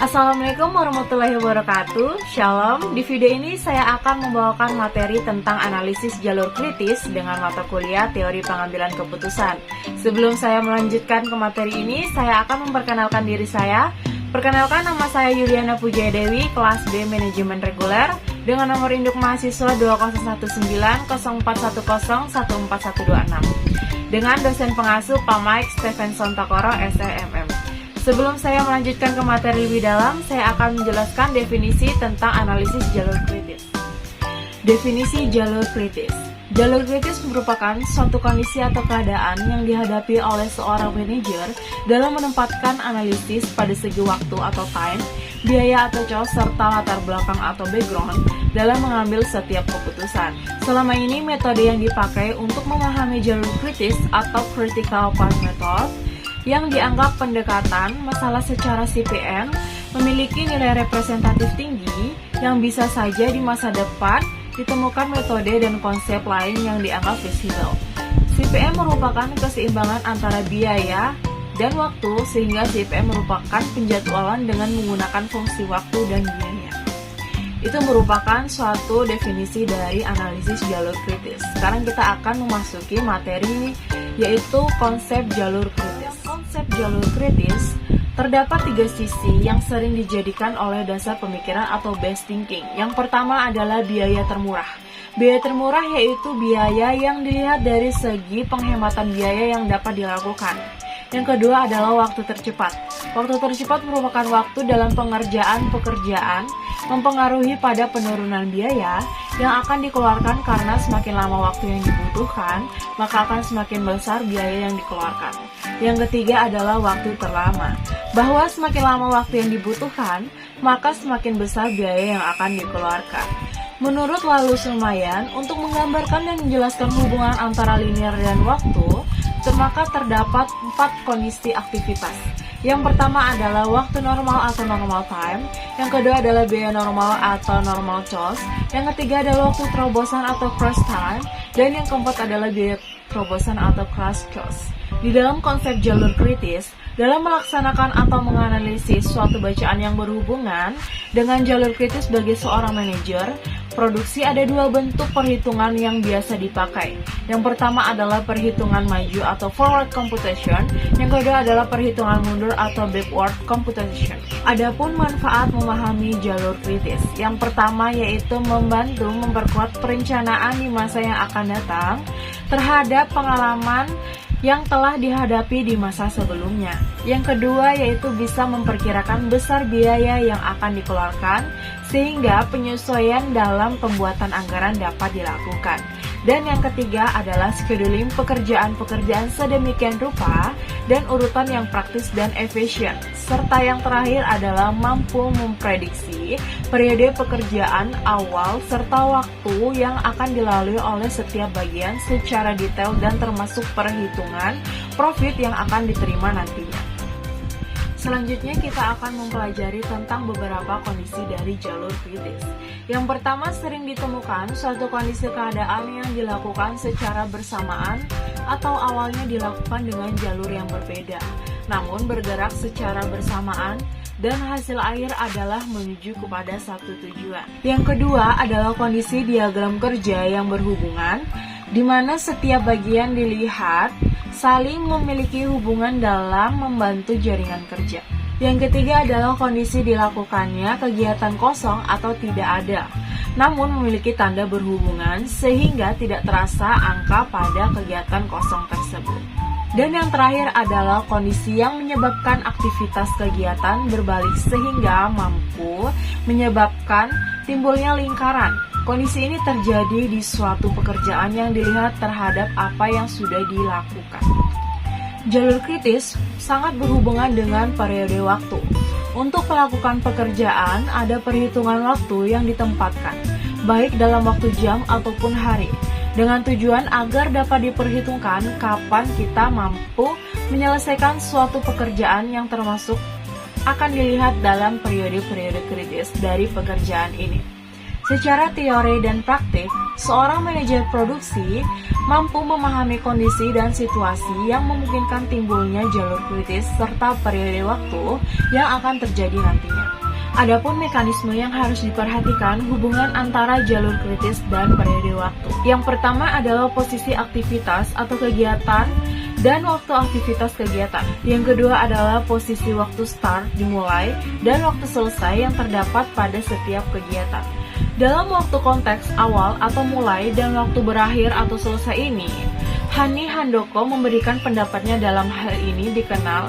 Assalamualaikum warahmatullahi wabarakatuh. Shalom. Di video ini saya akan membawakan materi tentang analisis jalur kritis dengan mata kuliah teori pengambilan keputusan. Sebelum saya melanjutkan ke materi ini, saya akan memperkenalkan diri saya. Perkenalkan, nama saya Yuliana Pujaya Dewi, kelas B Manajemen Reguler, dengan nomor induk mahasiswa 201904101426, dengan dosen pengasuh Pak Mike Stephenson Takoro, SEMM. Sebelum saya melanjutkan ke materi lebih dalam, saya akan menjelaskan definisi tentang analisis jalur kritis. Definisi jalur kritis. Jalur kritis merupakan suatu kondisi atau keadaan yang dihadapi oleh seorang manajer dalam menempatkan analisis pada segi waktu atau time, biaya atau cost, serta latar belakang atau background dalam mengambil setiap keputusan. Selama ini, metode yang dipakai untuk memahami jalur kritis atau critical path method yang dianggap pendekatan masalah secara CPM memiliki nilai representatif tinggi yang bisa saja di masa depan ditemukan metode dan konsep lain yang dianggap visible. CPM merupakan keseimbangan antara biaya dan waktu, sehingga CPM merupakan penjadwalan dengan menggunakan fungsi waktu dan biaya. Itu merupakan suatu definisi dari analisis jalur kritis. Sekarang kita akan memasuki materi, yaitu konsep jalur kritis. Konsep jalur kritis terdapat 3 sisi yang sering dijadikan oleh dasar pemikiran atau base thinking. Yang pertama adalah biaya termurah. Biaya termurah yaitu biaya yang dilihat dari segi penghematan biaya yang dapat dilakukan. Yang kedua adalah waktu tercepat. Waktu tercepat merupakan waktu dalam pengerjaan pekerjaan mempengaruhi pada penurunan biaya yang akan dikeluarkan, karena semakin lama waktu yang dibutuhkan, maka akan semakin besar biaya yang dikeluarkan. Yang ketiga adalah waktu terlama, bahwa semakin lama waktu yang dibutuhkan, maka semakin besar biaya yang akan dikeluarkan. Menurut Wallace Lumayan, untuk menggambarkan dan menjelaskan hubungan antara linear dan waktu, maka terdapat 4 kondisi aktivitas. Yang pertama adalah waktu normal atau normal time, yang kedua adalah biaya normal atau normal cost, yang ketiga adalah waktu terobosan atau crash time, dan yang keempat adalah biaya terobosan atau crash cost. Di dalam konsep jalur kritis, dalam melaksanakan atau menganalisis suatu bacaan yang berhubungan dengan jalur kritis sebagai seorang manajer produksi, ada 2 bentuk perhitungan yang biasa dipakai. Yang pertama adalah perhitungan maju atau forward computation, yang kedua adalah perhitungan mundur atau backward computation. Adapun manfaat memahami jalur kritis, yang pertama yaitu membantu memperkuat perencanaan di masa yang akan datang terhadap pengalaman yang telah dihadapi di masa sebelumnya. Yang kedua yaitu bisa memperkirakan besar biaya yang akan dikeluarkan, sehingga penyesuaian dalam pembuatan anggaran dapat dilakukan. Dan yang ketiga adalah scheduling pekerjaan-pekerjaan sedemikian rupa dan urutan yang praktis dan efisien. Serta yang terakhir adalah mampu memprediksi periode pekerjaan awal serta waktu yang akan dilalui oleh setiap bagian secara detail dan termasuk perhitungan profit yang akan diterima nantinya. Selanjutnya kita akan mempelajari tentang beberapa kondisi dari jalur kritis. Yang pertama, sering ditemukan suatu kondisi keadaan yang dilakukan secara bersamaan atau awalnya dilakukan dengan jalur yang berbeda, namun bergerak secara bersamaan dan hasil akhir adalah menuju kepada satu tujuan. Yang kedua adalah kondisi diagram kerja yang berhubungan, di mana setiap bagian dilihat saling memiliki hubungan dalam membantu jaringan kerja. Yang ketiga adalah kondisi dilakukannya kegiatan kosong atau tidak ada, namun memiliki tanda berhubungan sehingga tidak terasa angka pada kegiatan kosong tersebut. Dan yang terakhir adalah kondisi yang menyebabkan aktivitas kegiatan berbalik sehingga mampu menyebabkan timbulnya lingkaran. Kondisi ini terjadi di suatu pekerjaan yang dilihat terhadap apa yang sudah dilakukan. Jalur kritis sangat berhubungan dengan periode waktu. Untuk melakukan pekerjaan, ada perhitungan waktu yang ditempatkan, baik dalam waktu jam ataupun hari, dengan tujuan agar dapat diperhitungkan kapan kita mampu menyelesaikan suatu pekerjaan yang termasuk akan dilihat dalam periode-periode kritis dari pekerjaan ini. Secara teori dan praktik, seorang manajer produksi mampu memahami kondisi dan situasi yang memungkinkan timbulnya jalur kritis serta periode waktu yang akan terjadi nantinya. Adapun mekanisme yang harus diperhatikan hubungan antara jalur kritis dan periode waktu. Yang pertama adalah posisi aktivitas atau kegiatan dan waktu aktivitas kegiatan. Yang kedua adalah posisi waktu start dimulai dan waktu selesai yang terdapat pada setiap kegiatan. Dalam waktu konteks awal atau mulai dan waktu berakhir atau selesai ini, Hani Handoko memberikan pendapatnya dalam hal ini dikenal.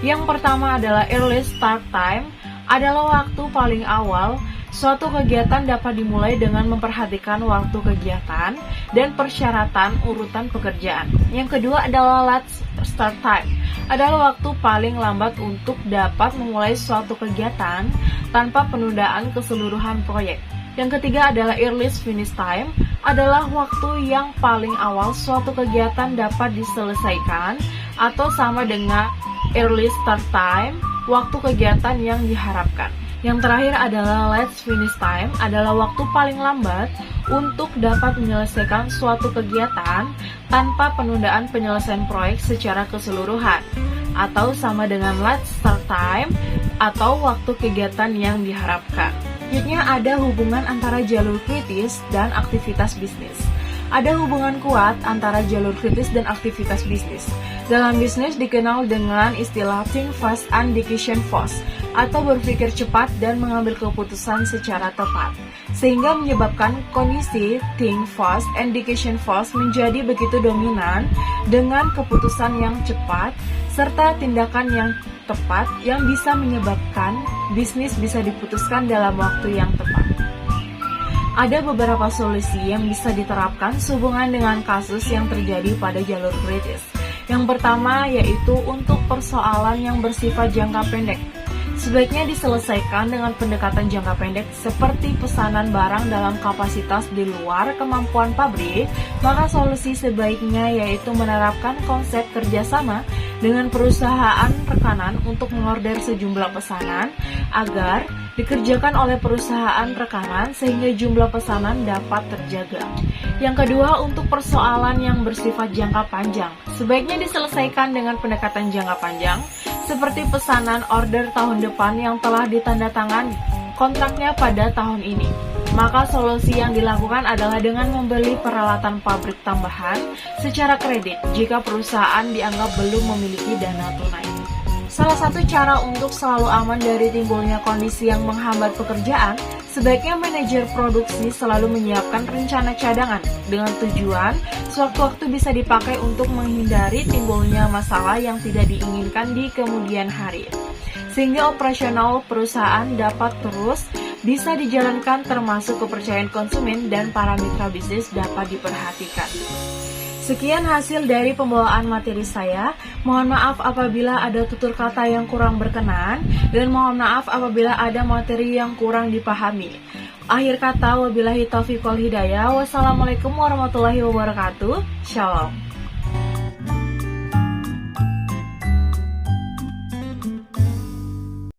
Yang pertama adalah early start time, adalah waktu paling awal. Suatu kegiatan dapat dimulai dengan memperhatikan waktu kegiatan dan persyaratan urutan pekerjaan. Yang kedua adalah late start time, adalah waktu paling lambat untuk dapat memulai suatu kegiatan tanpa penundaan keseluruhan proyek. Yang ketiga adalah earliest finish time, adalah waktu yang paling awal suatu kegiatan dapat diselesaikan atau sama dengan early start time, waktu kegiatan yang diharapkan. Yang terakhir adalah late finish time, adalah waktu paling lambat untuk dapat menyelesaikan suatu kegiatan tanpa penundaan penyelesaian proyek secara keseluruhan, atau sama dengan late start time atau waktu kegiatan yang diharapkan. Selanjutnya ada hubungan antara jalur kritis dan aktivitas bisnis. Ada hubungan kuat antara jalur kritis dan aktivitas bisnis. Dalam bisnis dikenal dengan istilah think fast and decision fast, atau berpikir cepat dan mengambil keputusan secara tepat, sehingga menyebabkan kondisi think fast and decision fast menjadi begitu dominan dengan keputusan yang cepat serta tindakan yang tepat yang bisa menyebabkan bisnis bisa diputuskan dalam waktu yang tepat. Ada beberapa solusi yang bisa diterapkan sehubungan dengan kasus yang terjadi pada jalur kritis. Yang pertama yaitu untuk persoalan yang bersifat jangka pendek. Sebaiknya diselesaikan dengan pendekatan jangka pendek seperti pesanan barang dalam kapasitas di luar kemampuan pabrik, maka solusi sebaiknya yaitu menerapkan konsep kerjasama dengan perusahaan rekanan untuk mengorder sejumlah pesanan agar dikerjakan oleh perusahaan rekanan sehingga jumlah pesanan dapat terjaga. Yang kedua, untuk persoalan yang bersifat jangka panjang, sebaiknya diselesaikan dengan pendekatan jangka panjang seperti pesanan order tahun depan yang telah ditandatangani kontraknya pada tahun ini. Maka solusi yang dilakukan adalah dengan membeli peralatan pabrik tambahan secara kredit jika perusahaan dianggap belum memiliki dana tunai. Salah satu cara untuk selalu aman dari timbulnya kondisi yang menghambat pekerjaan, sebaiknya manajer produksi selalu menyiapkan rencana cadangan dengan tujuan sewaktu-waktu bisa dipakai untuk menghindari timbulnya masalah yang tidak diinginkan di kemudian hari, sehingga operasional perusahaan dapat terus bisa dijalankan termasuk kepercayaan konsumen dan para mitra bisnis dapat diperhatikan. Sekian hasil dari pembawaan materi saya. Mohon maaf apabila ada tutur kata yang kurang berkenan, dan mohon maaf apabila ada materi yang kurang dipahami. Akhir kata, wabillahi taufiq wal hidayah. Wassalamualaikum warahmatullahi wabarakatuh. Shalom.